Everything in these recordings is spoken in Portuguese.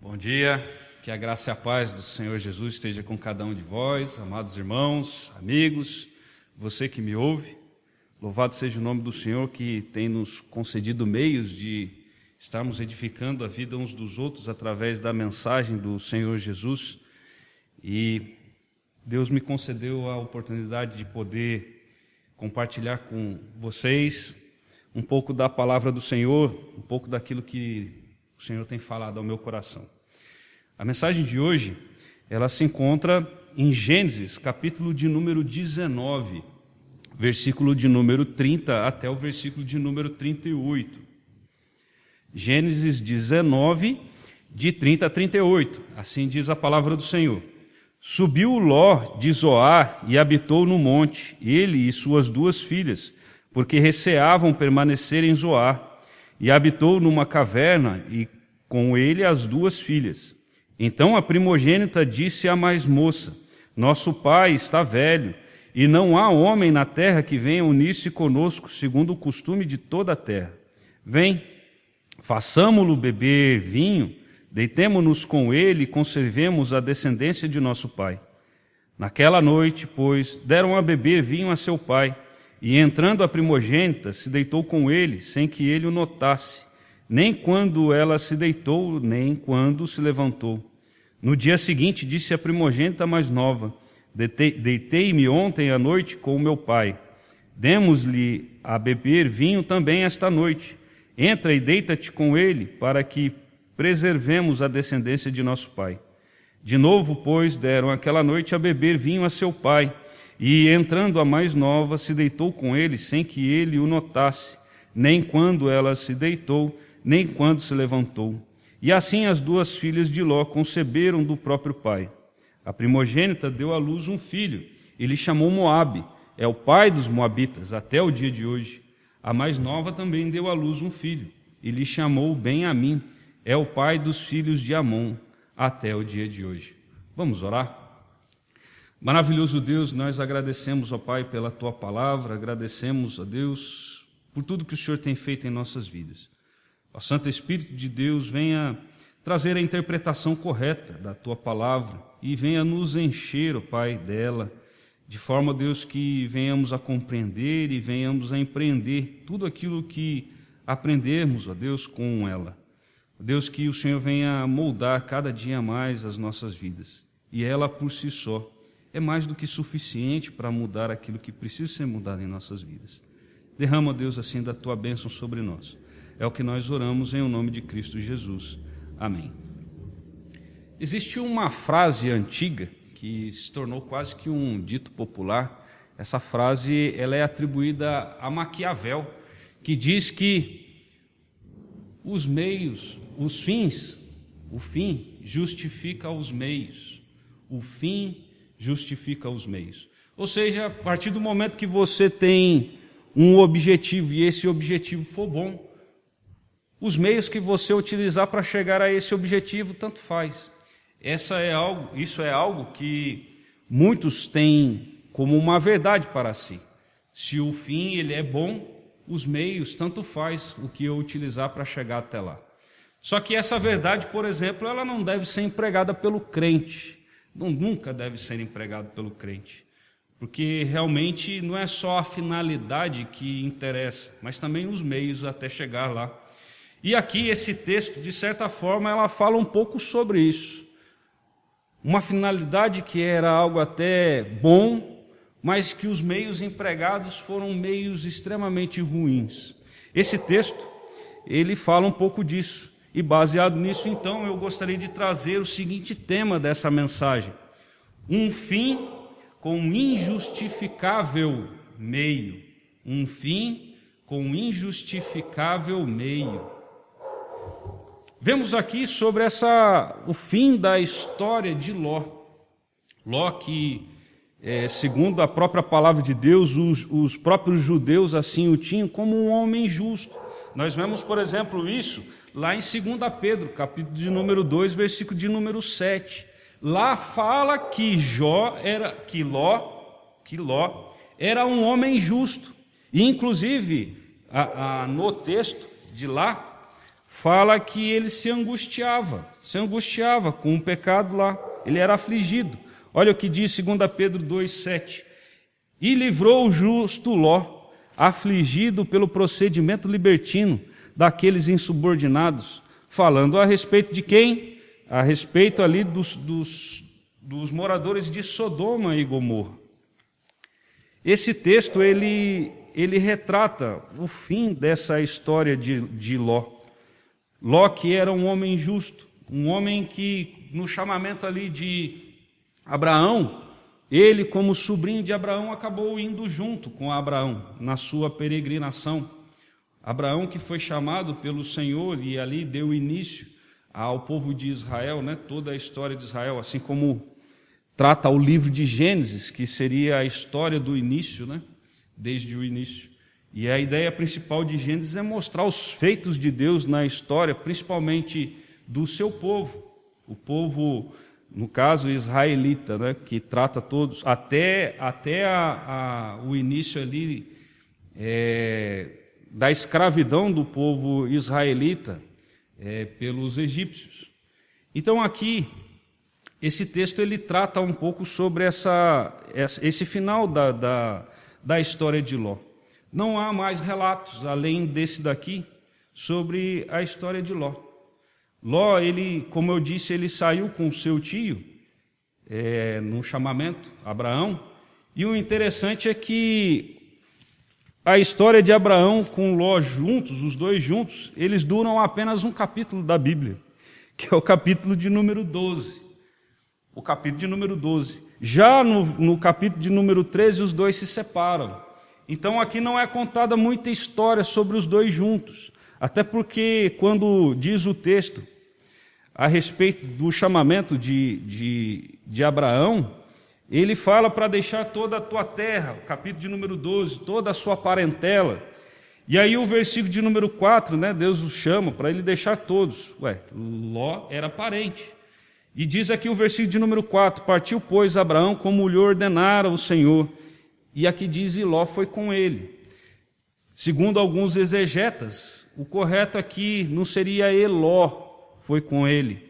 Bom dia, que a graça e a paz do Senhor Jesus esteja com cada um de vós, amados irmãos, amigos, você que me ouve. Louvado seja o nome do Senhor que tem nos concedido meios de estarmos edificando a vida uns dos outros através da mensagem do Senhor Jesus. E Deus me concedeu a oportunidade de poder compartilhar com vocês um pouco da palavra do Senhor, um pouco daquilo que o Senhor tem falado ao meu coração. A mensagem de hoje, ela se encontra em Gênesis, capítulo de número 19, versículo de número 30 até o versículo de número 38. Gênesis 19, de 30 a 38, assim diz a palavra do Senhor. Subiu Ló de Zoar e habitou no monte, ele e suas duas filhas, porque receavam permanecer em Zoar, e habitou numa caverna, e com ele as duas filhas. Então a primogênita disse à mais moça: nosso pai está velho, e não há homem na terra que venha unir-se conosco, segundo o costume de toda a terra. Vem, façamo-lo beber vinho, deitemo-nos com ele e conservemos a descendência de nosso pai. Naquela noite, pois, deram a beber vinho a seu pai, e entrando a primogênita, se deitou com ele, sem que ele o notasse, nem quando ela se deitou, nem quando se levantou. No dia seguinte, disse a primogênita mais nova: deitei-me ontem à noite com o meu pai. Demos-lhe a beber vinho também esta noite. Entra e deita-te com ele, para que preservemos a descendência de nosso pai. De novo, pois, deram aquela noite a beber vinho a seu pai, e entrando a mais nova, se deitou com ele, sem que ele o notasse, nem quando ela se deitou, nem quando se levantou. E assim as duas filhas de Ló conceberam do próprio pai. A primogênita deu à luz um filho, e lhe chamou Moabe, é o pai dos moabitas, até o dia de hoje. A mais nova também deu à luz um filho, e lhe chamou Ben-amim, é o pai dos filhos de Amon, até o dia de hoje. Vamos orar? Maravilhoso Deus, nós agradecemos, ó Pai, pela Tua palavra, agradecemos a Deus por tudo que o Senhor tem feito em nossas vidas. Ó Santo Espírito de Deus, venha trazer a interpretação correta da Tua palavra e venha nos encher, ó Pai, dela, de forma, Deus, que venhamos a compreender e venhamos a empreender tudo aquilo que aprendermos, ó Deus, com ela. Deus, que o Senhor venha moldar cada dia mais as nossas vidas. E ela, por si só, é mais do que suficiente para mudar aquilo que precisa ser mudado em nossas vidas. Derrama, Deus, assim, da Tua bênção sobre nós. É o que nós oramos em o nome de Cristo Jesus. Amém. Existe uma frase antiga que se tornou quase que um dito popular. Essa frase ela é atribuída a Maquiavel, que diz que os meios, os fins, o fim justifica os meios. O fim justifica os meios. Ou seja, a partir do momento que você tem um objetivo e esse objetivo for bom, os meios que você utilizar para chegar a esse objetivo, tanto faz. Isso é algo que muitos têm como uma verdade para si. Se o fim ele é bom, os meios, tanto faz o que eu utilizar para chegar até lá. Só que essa verdade, por exemplo, ela não deve ser empregada pelo crente. Nunca deve ser empregada pelo crente. Porque realmente não é só a finalidade que interessa, mas também os meios até chegar lá. E aqui esse texto, de certa forma, ela fala um pouco sobre isso. Uma finalidade que era algo até bom, mas que os meios empregados foram meios extremamente ruins. Esse texto, ele fala um pouco disso. E baseado nisso, então, eu gostaria de trazer o seguinte tema dessa mensagem: um fim com injustificável meio. Um fim com injustificável meio. Vemos aqui sobre o fim da história de Ló. Ló que, segundo a própria palavra de Deus, os próprios judeus assim o tinham como um homem justo. Nós vemos, por exemplo, isso lá em 2 Pedro, capítulo de número 2, versículo de número 7. Lá fala que Ló era um homem justo. E, inclusive, no texto de lá, fala que ele se angustiava com o pecado lá, ele era afligido. Olha o que diz 2 Pedro 2,7. E livrou o justo Ló, afligido pelo procedimento libertino daqueles insubordinados, falando a respeito de quem? A respeito ali dos moradores de Sodoma e Gomorra. Esse texto, ele retrata o fim dessa história de Ló. Ló, que era um homem justo, um homem que, no chamamento ali de Abraão, ele, como sobrinho de Abraão, acabou indo junto com Abraão na sua peregrinação. Abraão, que foi chamado pelo Senhor e ali deu início ao povo de Israel, né? Toda a história de Israel, assim como trata o livro de Gênesis, que seria a história do início, né? Desde o início. E a ideia principal de Gênesis é mostrar os feitos de Deus na história, principalmente do seu povo. O povo, no caso, israelita, né? Que trata todos, até o início ali da escravidão do povo israelita pelos egípcios. Então aqui, esse texto ele trata um pouco sobre esse final da história de Ló. Não há mais relatos, além desse daqui, sobre a história de Ló. Ló, ele, como eu disse, ele saiu com seu tio no chamamento, Abraão, e o interessante é que a história de Abraão com Ló juntos, os dois juntos, eles duram apenas um capítulo da Bíblia, que é o capítulo de número 12. O capítulo de número 12. Já no capítulo de número 13, os dois se separam. Então aqui não é contada muita história sobre os dois juntos, até porque quando diz o texto a respeito do chamamento de Abraão, ele fala para deixar toda a tua terra, o capítulo de número 12, toda a sua parentela. E aí o versículo de número 4, né, Deus os chama para ele deixar todos. Ló era parente. E diz aqui o versículo de número 4, partiu, pois, Abraão como lhe ordenara o Senhor. E aqui diz, e Ló foi com ele. Segundo alguns exegetas, o correto aqui não seria Eló foi com ele,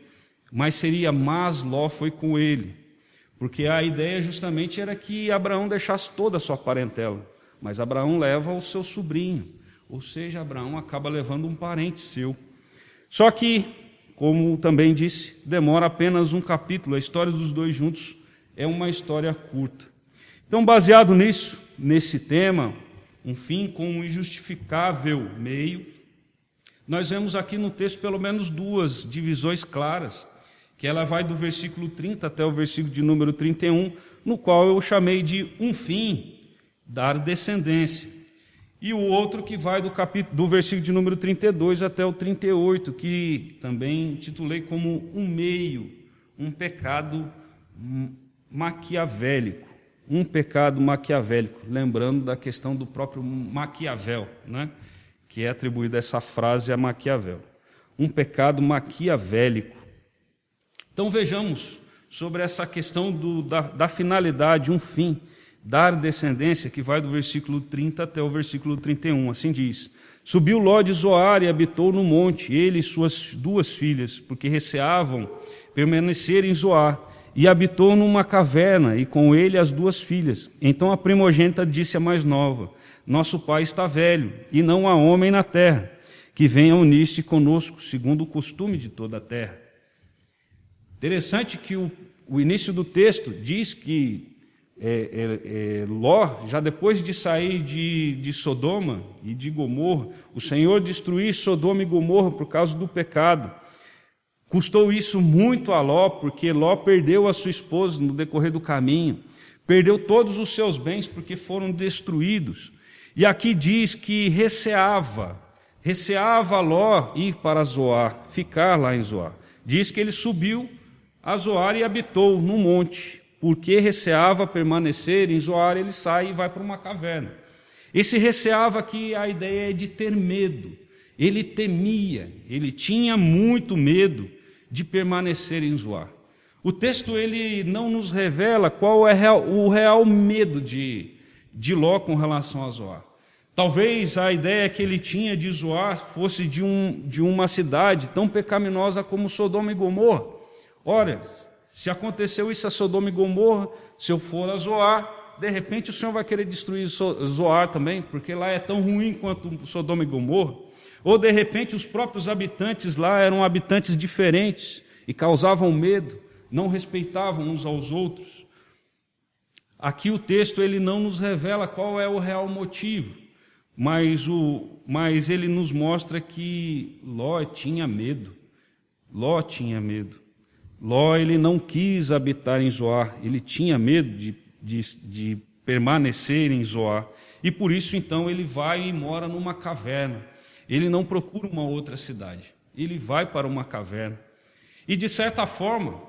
mas seria mas Ló foi com ele. Porque a ideia justamente era que Abraão deixasse toda a sua parentela, mas Abraão leva o seu sobrinho, ou seja, Abraão acaba levando um parente seu. Só que, como também disse, demora apenas um capítulo, a história dos dois juntos é uma história curta. Então, baseado nisso, nesse tema, um fim com um injustificável meio, nós vemos aqui no texto pelo menos duas divisões claras, que ela vai do versículo 30 até o versículo de número 31, no qual eu chamei de um fim, dar descendência. E o outro que vai do versículo de número 32 até o 38, que também titulei como um meio, um pecado maquiavélico. Um pecado maquiavélico, lembrando da questão do próprio Maquiavel, né? Que é atribuída essa frase a Maquiavel. Um pecado maquiavélico. Então vejamos sobre essa questão da finalidade, um fim, dar descendência, que vai do versículo 30 até o versículo 31, assim diz. Subiu Ló de Zoar e habitou no monte, ele e suas duas filhas, porque receavam permanecer em Zoar, e habitou numa caverna, e com ele as duas filhas. Então a primogênita disse à mais nova, nosso pai está velho, e não há homem na terra, que venha unir-se conosco, segundo o costume de toda a terra. Interessante que o início do texto diz que Ló, já depois de sair de Sodoma e de Gomorra, o Senhor destruir Sodoma e Gomorra por causa do pecado. Custou isso muito a Ló, porque Ló perdeu a sua esposa no decorrer do caminho, perdeu todos os seus bens porque foram destruídos. E aqui diz que receava Ló ir para Zoar, ficar lá em Zoar. Diz que ele subiu a Zoar e habitou no monte, porque receava permanecer em Zoar, ele sai e vai para uma caverna. Esse receava aqui, a ideia é de ter medo. Ele temia, ele tinha muito medo de permanecer em Zoar. O texto ele não nos revela qual é o real medo de Ló com relação a Zoar. Talvez a ideia que ele tinha de Zoar fosse de uma cidade tão pecaminosa como Sodoma e Gomorra. Olha, se aconteceu isso a Sodoma e Gomorra, se eu for a Zoar, de repente o Senhor vai querer destruir Zoar também, porque lá é tão ruim quanto Sodoma e Gomorra. Ou de repente os próprios habitantes lá eram habitantes diferentes e causavam medo, não respeitavam uns aos outros. Aqui o texto ele não nos revela qual é o real motivo, mas ele nos mostra que Ló tinha medo. Ló tinha medo. Ló ele não quis habitar em Zoar, ele tinha medo de permanecer em Zoar. E por isso então ele vai e mora numa caverna. Ele não procura uma outra cidade, ele vai para uma caverna. E de certa forma,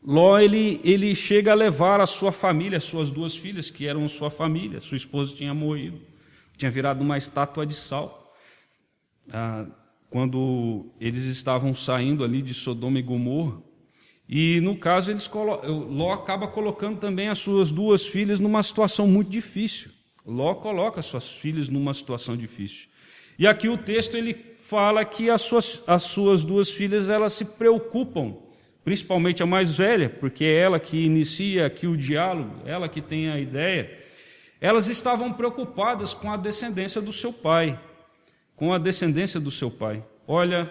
Ló ele chega a levar a sua família, as suas duas filhas, que eram sua família. Sua esposa tinha morrido, tinha virado uma estátua de sal. Quando eles estavam saindo ali de Sodoma e Gomorra. E no caso, Ló acaba colocando também as suas duas filhas numa situação muito difícil. Ló coloca as suas filhas numa situação difícil. E aqui o texto ele fala que as suas duas filhas elas se preocupam, principalmente a mais velha, porque é ela que inicia aqui o diálogo, ela que tem a ideia. Elas estavam preocupadas com a descendência do seu pai, Olha,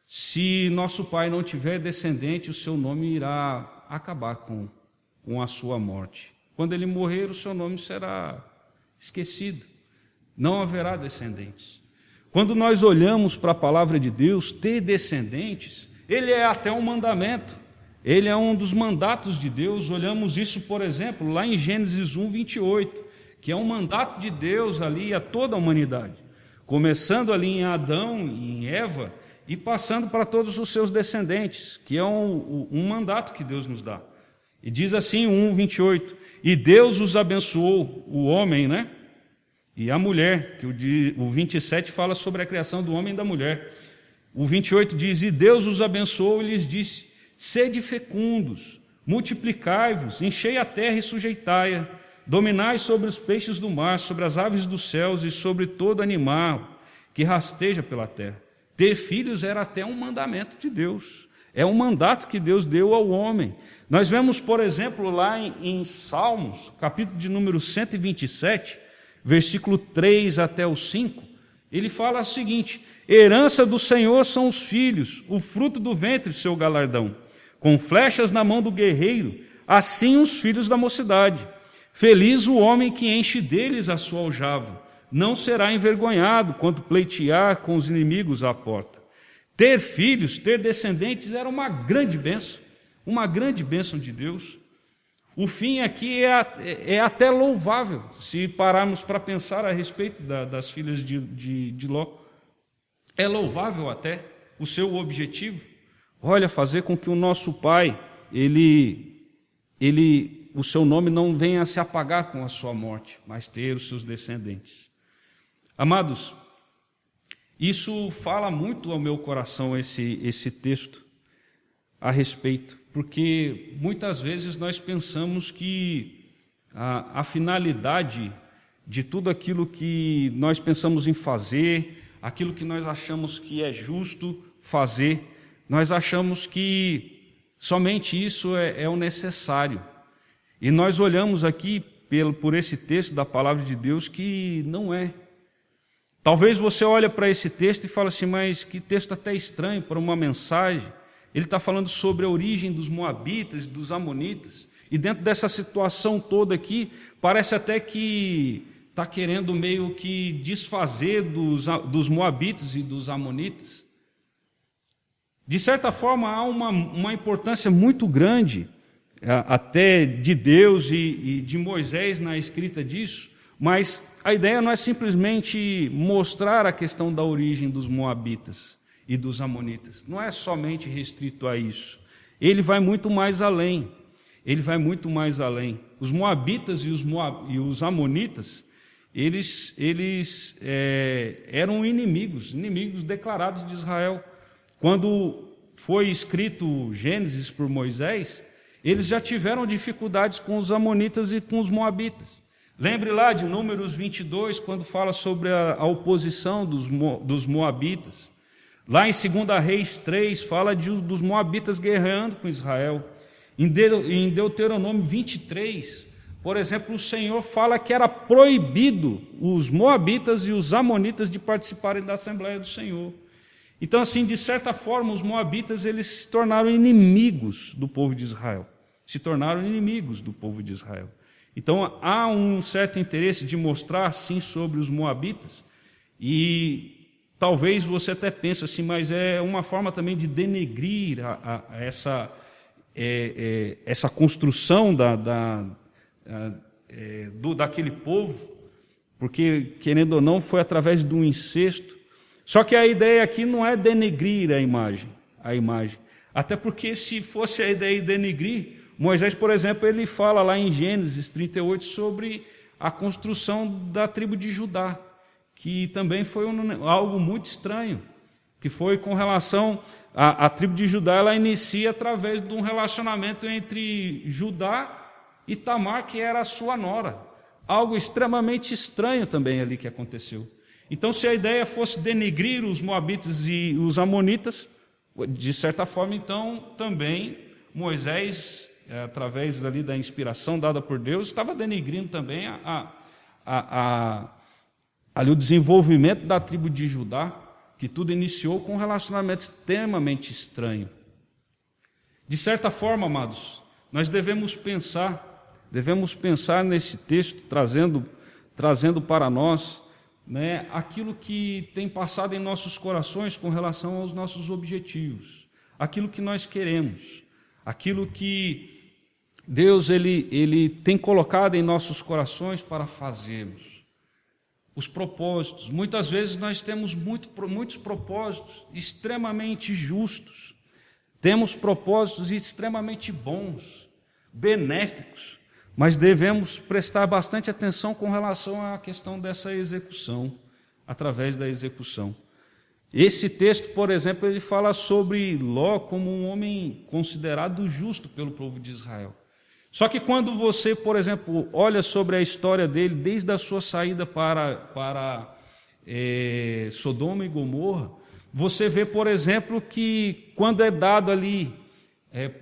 se nosso pai não tiver descendente, o seu nome irá acabar com a sua morte. Quando ele morrer, o seu nome será esquecido. Não haverá descendentes. Quando nós olhamos para a palavra de Deus, ter descendentes, ele é até um mandamento. Ele é um dos mandatos de Deus. Olhamos isso, por exemplo, lá em Gênesis 1, 28, que é um mandato de Deus ali a toda a humanidade. Começando ali em Adão e em Eva e passando para todos os seus descendentes, que é um mandato que Deus nos dá. E diz assim, 1:28, e Deus os abençoou, o homem, né? E a mulher, que o 27 fala sobre a criação do homem e da mulher. O 28 diz, e Deus os abençoou e lhes disse, sede fecundos, multiplicai-vos, enchei a terra e sujeitai-a, dominai sobre os peixes do mar, sobre as aves dos céus e sobre todo animal que rasteja pela terra. Ter filhos era até um mandamento de Deus. É um mandato que Deus deu ao homem. Nós vemos, por exemplo, lá em Salmos, capítulo de número 127, versículo 3 até o 5, ele fala o seguinte, herança do Senhor são os filhos, o fruto do ventre, seu galardão. Com flechas na mão do guerreiro, assim os filhos da mocidade. Feliz o homem que enche deles a sua aljava. Não será envergonhado quando pleitear com os inimigos à porta. Ter filhos, ter descendentes era uma grande bênção de Deus. O fim aqui é até louvável, se pararmos para pensar a respeito das filhas de Ló. É louvável até o seu objetivo. Olha, fazer com que o nosso pai, o seu nome não venha a se apagar com a sua morte, mas ter os seus descendentes. Amados, isso fala muito ao meu coração, esse texto a respeito, porque muitas vezes nós pensamos que a finalidade de tudo aquilo que nós pensamos em fazer, aquilo que nós achamos que é justo fazer, nós achamos que somente isso é o necessário. E nós olhamos aqui por esse texto da palavra de Deus que não é. Talvez você olhe para esse texto e fale assim, mas que texto até estranho para uma mensagem. Ele está falando sobre a origem dos moabitas e dos amonitas. E dentro dessa situação toda aqui, parece até que está querendo meio que desfazer dos moabitas e dos amonitas. De certa forma, há uma importância muito grande até de Deus e de Moisés na escrita disso, mas a ideia não é simplesmente mostrar a questão da origem dos moabitas e dos amonitas. Não é somente restrito a isso. Ele vai muito mais além. Os moabitas e os amonitas, eles eram inimigos declarados de Israel. Quando foi escrito Gênesis por Moisés, eles já tiveram dificuldades com os amonitas e com os moabitas. Lembre lá de Números 22, quando fala sobre a oposição dos moabitas. Lá em 2 Reis 3, fala dos moabitas guerreando com Israel. Em Deuteronômio 23, por exemplo, o Senhor fala que era proibido os moabitas e os amonitas de participarem da Assembleia do Senhor. Então, assim, de certa forma, os moabitas eles se tornaram inimigos do povo de Israel. Se tornaram inimigos do povo de Israel. Então, há um certo interesse de mostrar, sim, sobre os moabitas, e talvez você até pense assim, mas é uma forma também de denegrir essa construção daquele povo, porque, querendo ou não, foi através do incesto. Só que a ideia aqui não é denegrir a imagem. Até porque, se fosse a ideia de denegrir, Moisés, por exemplo, ele fala lá em Gênesis 38 sobre a construção da tribo de Judá, que também foi algo muito estranho, que foi com relação à tribo de Judá, ela inicia através de um relacionamento entre Judá e Tamar, que era a sua nora. Algo extremamente estranho também ali que aconteceu. Então, se a ideia fosse denegrir os moabitas e os amonitas, de certa forma, então, também Moisés, através ali da inspiração dada por Deus, estava denegrindo também ali o desenvolvimento da tribo de Judá, que tudo iniciou com um relacionamento extremamente estranho. De certa forma, amados, nós devemos pensar nesse texto, trazendo para nós, né, aquilo que tem passado em nossos corações com relação aos nossos objetivos, aquilo que nós queremos, aquilo que Deus ele tem colocado em nossos corações para fazermos. Os propósitos. Muitas vezes nós temos muitos propósitos extremamente justos. Temos propósitos extremamente bons, benéficos, mas devemos prestar bastante atenção com relação à questão dessa execução, através da execução. Esse texto, por exemplo, ele fala sobre Ló como um homem considerado justo pelo povo de Israel. Só que quando você, por exemplo, olha sobre a história dele, desde a sua saída para Sodoma e Gomorra, você vê, por exemplo, que quando é dado ali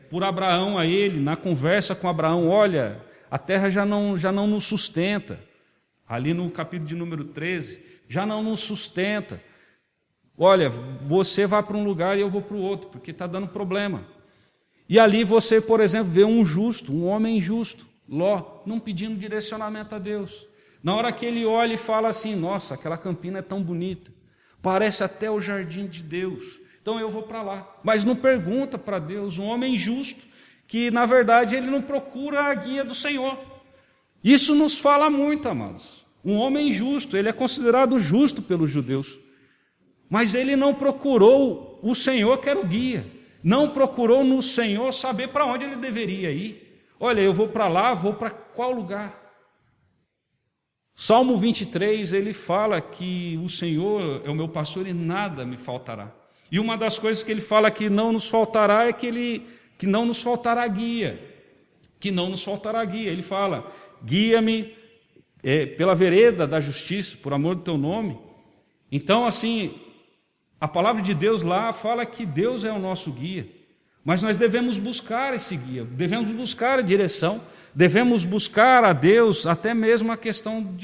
por Abraão a ele, na conversa com Abraão, olha, a terra já não nos sustenta, ali no capítulo de número 13, já não nos sustenta. Olha, você vai para um lugar e eu vou para o outro, porque está dando problema. E ali você, por exemplo, vê um homem justo, Ló, não pedindo direcionamento a Deus. Na hora que ele olha e fala assim, nossa, aquela campina é tão bonita, parece até o jardim de Deus, então eu vou para lá. Mas não pergunta para Deus, um homem justo, que na verdade ele não procura a guia do Senhor. Isso nos fala muito, amados. Um homem justo, ele é considerado justo pelos judeus, mas ele não procurou o Senhor que era o guia. Não procurou no Senhor saber para onde ele deveria ir. Olha, eu vou para lá, vou para qual lugar? Salmo 23, ele fala que o Senhor é o meu pastor e nada me faltará. E uma das coisas que ele fala que não nos faltará é que não nos faltará guia. Que não nos faltará guia. Ele fala, guia-me pela vereda da justiça, por amor do teu nome. Então, assim, a palavra de Deus lá fala que Deus é o nosso guia, mas nós devemos buscar esse guia, devemos buscar a direção, devemos buscar a Deus, até mesmo a questão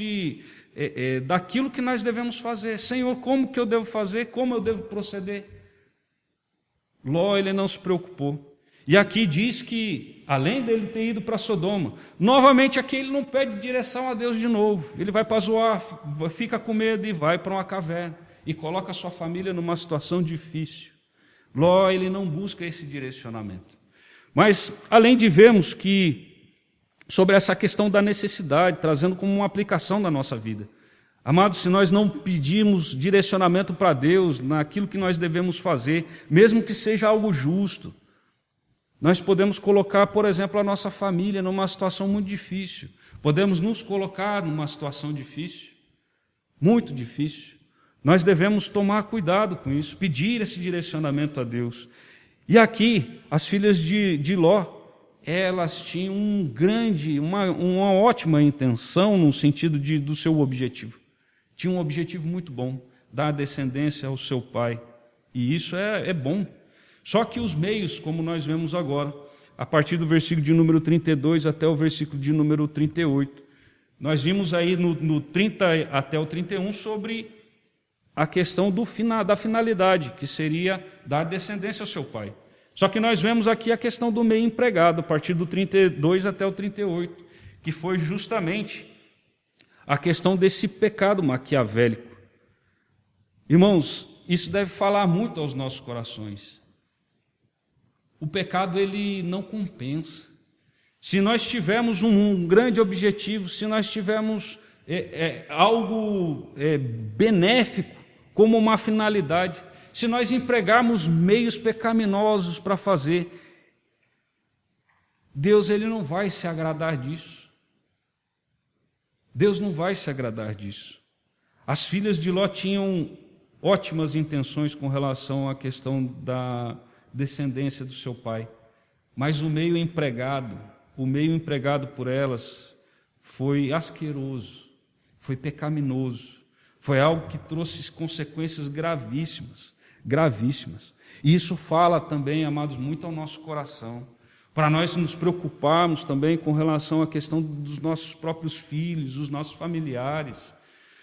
daquilo que nós devemos fazer. Senhor, como que eu devo fazer? Como eu devo proceder? Ló, ele não se preocupou. E aqui diz que, além dele ter ido para Sodoma, novamente aqui ele não pede direção a Deus de novo. Ele vai para Zoar, fica com medo e vai para uma caverna. E coloca a sua família numa situação difícil. Ló, ele não busca esse direcionamento. Mas, além de vermos que, sobre essa questão da necessidade, trazendo como uma aplicação da nossa vida. Amados, se nós não pedirmos direcionamento para Deus, naquilo que nós devemos fazer, mesmo que seja algo justo, nós podemos colocar, por exemplo, a nossa família numa situação muito difícil. Podemos nos colocar numa situação difícil, muito difícil. Nós devemos tomar cuidado com isso, pedir esse direcionamento a Deus. E aqui, as filhas de Ló, elas tinham uma ótima intenção no sentido do seu objetivo. Tinha um objetivo muito bom, dar descendência ao seu pai. E isso é bom. Só que os meios, como nós vemos agora, a partir do versículo de número 32 até o versículo de número 38, nós vimos aí no 30 até o 31 sobre a questão da finalidade, que seria dar descendência ao seu pai. Só que nós vemos aqui a questão do meio empregado, a partir do 32 até o 38, que foi justamente a questão desse pecado maquiavélico. Irmãos, isso deve falar muito aos nossos corações. O pecado, ele não compensa. Se nós tivermos um grande objetivo, se nós tivermos algo benéfico como uma finalidade, se nós empregarmos meios pecaminosos para fazer, Deus ele não vai se agradar disso. Deus não vai se agradar disso. As filhas de Ló tinham ótimas intenções com relação à questão da descendência do seu pai, mas o meio empregado por elas foi asqueroso, foi pecaminoso, foi algo que trouxe consequências gravíssimas. E isso fala também, amados, muito ao nosso coração, para nós nos preocuparmos também com relação à questão dos nossos próprios filhos, dos nossos familiares.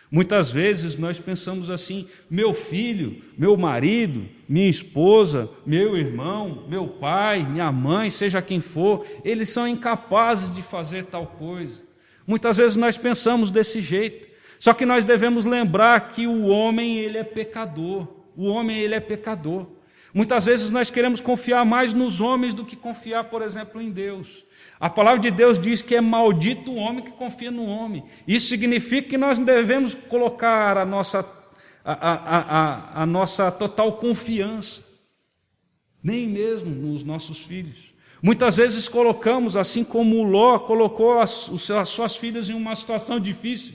Muitas vezes nós pensamos assim: meu filho, meu marido, minha esposa, meu irmão, meu pai, minha mãe, seja quem for, eles são incapazes de fazer tal coisa. Muitas vezes nós pensamos desse jeito. Só que nós devemos lembrar que o homem, ele é pecador. O homem, ele é pecador. Muitas vezes nós queremos confiar mais nos homens do que confiar, por exemplo, em Deus. A palavra de Deus diz que é maldito o homem que confia no homem. Isso significa que nós devemos colocar a nossa total confiança, nem mesmo nos nossos filhos. Muitas vezes colocamos, assim como Ló colocou as suas filhas em uma situação difícil,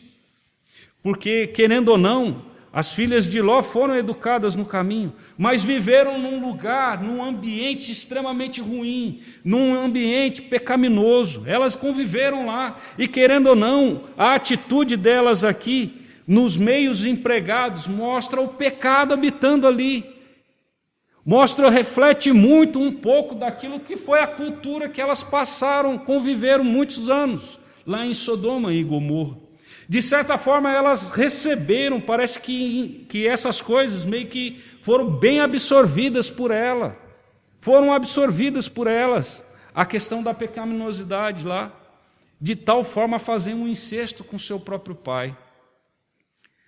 porque, querendo ou não, as filhas de Ló foram educadas no caminho, mas viveram num ambiente extremamente ruim, num ambiente pecaminoso. Elas conviveram lá e, querendo ou não, a atitude delas aqui, nos meios empregados, mostra o pecado habitando ali. Reflete muito um pouco daquilo que foi a cultura que elas conviveram muitos anos, lá em Sodoma e Gomorra. De certa forma, elas receberam, parece que essas coisas meio que foram bem absorvidas por ela. Foram absorvidas por elas. A questão da pecaminosidade lá, de tal forma a fazer um incesto com seu próprio pai.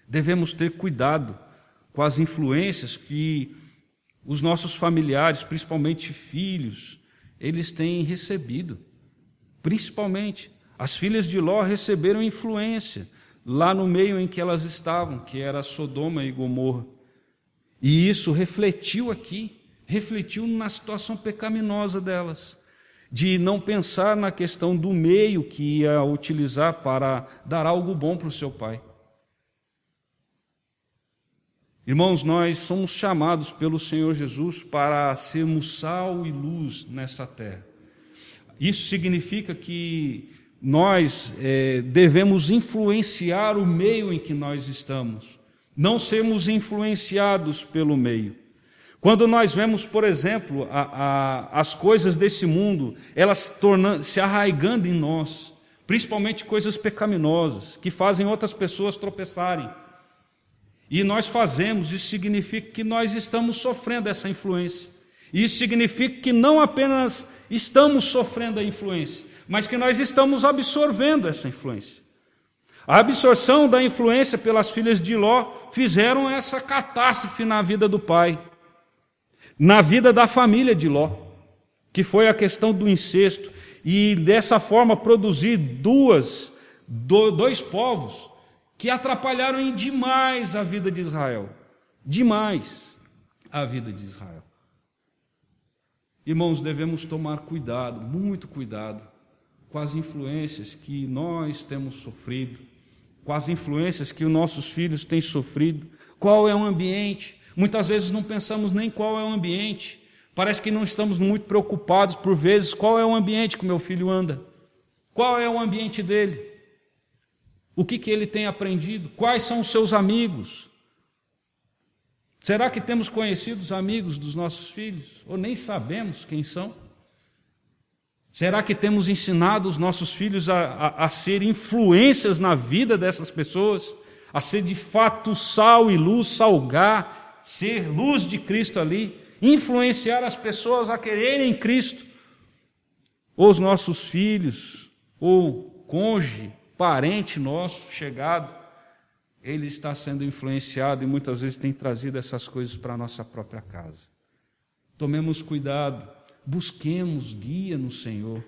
Devemos ter cuidado com as influências que os nossos familiares, principalmente filhos, eles têm recebido. Principalmente. As filhas de Ló receberam influência lá no meio em que elas estavam, que era Sodoma e Gomorra. E isso refletiu na situação pecaminosa delas, de não pensar na questão do meio que ia utilizar para dar algo bom para o seu pai. Irmãos, nós somos chamados pelo Senhor Jesus para sermos sal e luz nessa terra. Isso significa que nós devemos influenciar o meio em que nós estamos, não sermos influenciados pelo meio. Quando nós vemos, por exemplo, as coisas desse mundo, elas se arraigando em nós, principalmente coisas pecaminosas, que fazem outras pessoas tropeçarem, e nós fazemos, isso significa que nós estamos sofrendo essa influência. Isso significa que não apenas estamos sofrendo a influência, mas que nós estamos absorvendo essa influência. A absorção da influência pelas filhas de Ló fizeram essa catástrofe na vida do pai, na vida da família de Ló, que foi a questão do incesto, e dessa forma produzir dois povos que atrapalharam demais a vida de Israel. Demais a vida de Israel. Irmãos, devemos tomar cuidado, muito cuidado, com as influências que nós temos sofrido, com as influências que os nossos filhos têm sofrido. Qual é o ambiente? Muitas vezes não pensamos nem qual é o ambiente. Parece que não estamos muito preocupados, por vezes, qual é o ambiente que o meu filho anda, qual é o ambiente dele, o que ele tem aprendido, quais são os seus amigos. Será que temos conhecido os amigos dos nossos filhos, ou nem sabemos quem são? Será que temos ensinado os nossos filhos a ser influências na vida dessas pessoas, a ser de fato sal e luz, salgar, ser luz de Cristo ali, influenciar as pessoas a quererem Cristo, ou os nossos filhos, ou cônjuge, parente nosso chegado, ele está sendo influenciado e muitas vezes tem trazido essas coisas para a nossa própria casa. Tomemos cuidado, busquemos guia no Senhor,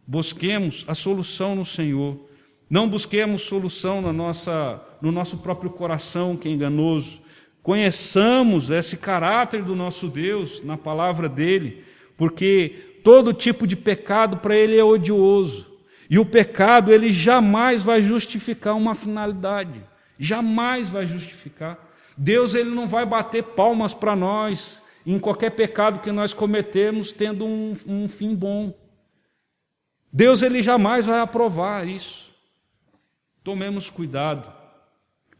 busquemos a solução no Senhor, não busquemos solução no nosso próprio coração, que é enganoso. Conheçamos esse caráter do nosso Deus na palavra dele, porque todo tipo de pecado para ele é odioso, e o pecado ele jamais vai justificar uma finalidade, jamais vai justificar. Deus ele não vai bater palmas para nós em qualquer pecado que nós cometemos tendo um fim bom. Deus ele jamais vai aprovar isso. Tomemos cuidado.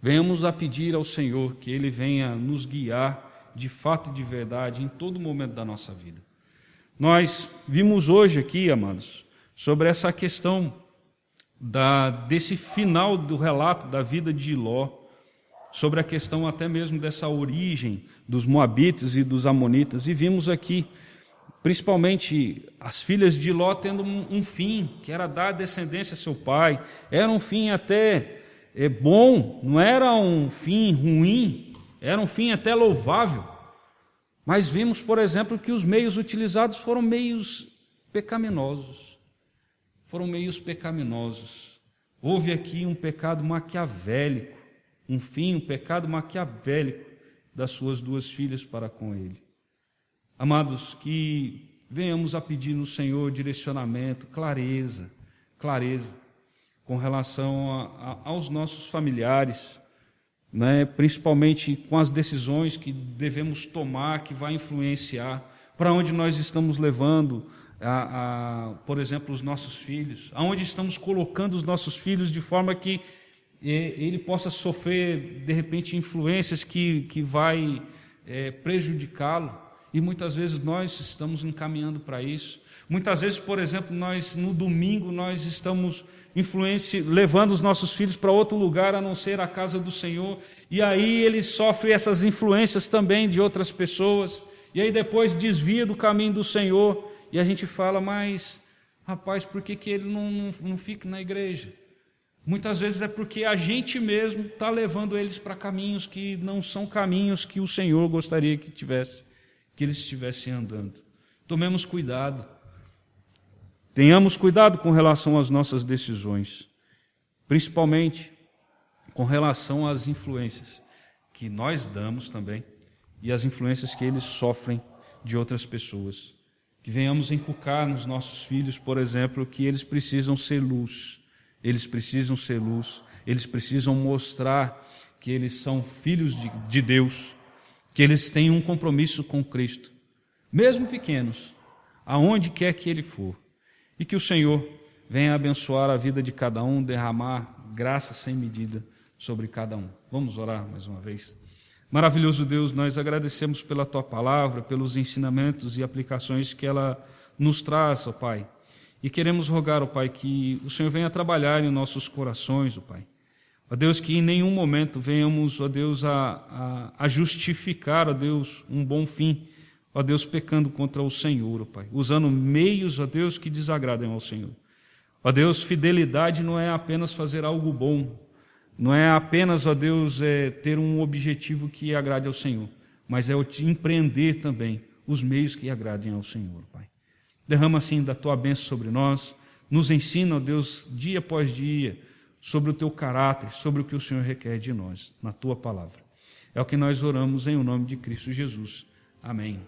Venhamos a pedir ao Senhor que Ele venha nos guiar de fato e de verdade em todo momento da nossa vida. Nós vimos hoje aqui, amados, sobre essa questão desse final do relato da vida de Ló, sobre a questão até mesmo dessa origem dos moabitas e dos amonitas, e vimos aqui, principalmente, as filhas de Ló tendo um fim, que era dar descendência a seu pai, era um fim até bom, não era um fim ruim, era um fim até louvável. Mas vimos, por exemplo, que os meios utilizados foram meios pecaminosos. Houve aqui um pecado maquiavélico, um pecado maquiavélico das suas duas filhas para com ele. Amados, que venhamos a pedir no Senhor direcionamento, clareza, com relação aos nossos familiares, né? Principalmente com as decisões que devemos tomar, que vai influenciar para onde nós estamos levando, por exemplo, os nossos filhos, aonde estamos colocando os nossos filhos de forma que ele possa sofrer, de repente, influências que vai prejudicá-lo, e muitas vezes nós estamos encaminhando para isso. Muitas vezes, por exemplo, no domingo, nós estamos levando os nossos filhos para outro lugar a não ser a casa do Senhor, e aí eles sofrem essas influências também de outras pessoas, e aí depois desvia do caminho do Senhor, e a gente fala, mas rapaz, por que ele não fica na igreja? Muitas vezes é porque a gente mesmo está levando eles para caminhos que não são caminhos que o Senhor gostaria que eles estivessem andando. Tomemos cuidado. Tenhamos cuidado com relação às nossas decisões, principalmente com relação às influências que nós damos também e as influências que eles sofrem de outras pessoas. Que venhamos inculcar nos nossos filhos, por exemplo, que eles precisam ser luz, eles precisam mostrar que eles são filhos de Deus, que eles têm um compromisso com Cristo, mesmo pequenos, aonde quer que ele for. E que o Senhor venha abençoar a vida de cada um, derramar graça sem medida sobre cada um. Vamos orar mais uma vez. Maravilhoso Deus, nós agradecemos pela Tua palavra, pelos ensinamentos e aplicações que ela nos traz, ó Pai. E queremos rogar, ó Pai, que o Senhor venha trabalhar em nossos corações, ó Pai. Ó Deus, que em nenhum momento venhamos, ó Deus, a justificar, ó Deus, um bom fim, ó Deus, pecando contra o Senhor, ó Pai, usando meios, ó Deus, que desagradem ao Senhor. Ó Deus, fidelidade não é apenas fazer algo bom, não é apenas, ó Deus, ter um objetivo que agrade ao Senhor, mas é empreender também os meios que agradem ao Senhor, Pai. Derrama, assim, da Tua bênção sobre nós, nos ensina, ó Deus, dia após dia, sobre o Teu caráter, sobre o que o Senhor requer de nós, na Tua palavra. É o que nós oramos em o nome de Cristo Jesus. Amém.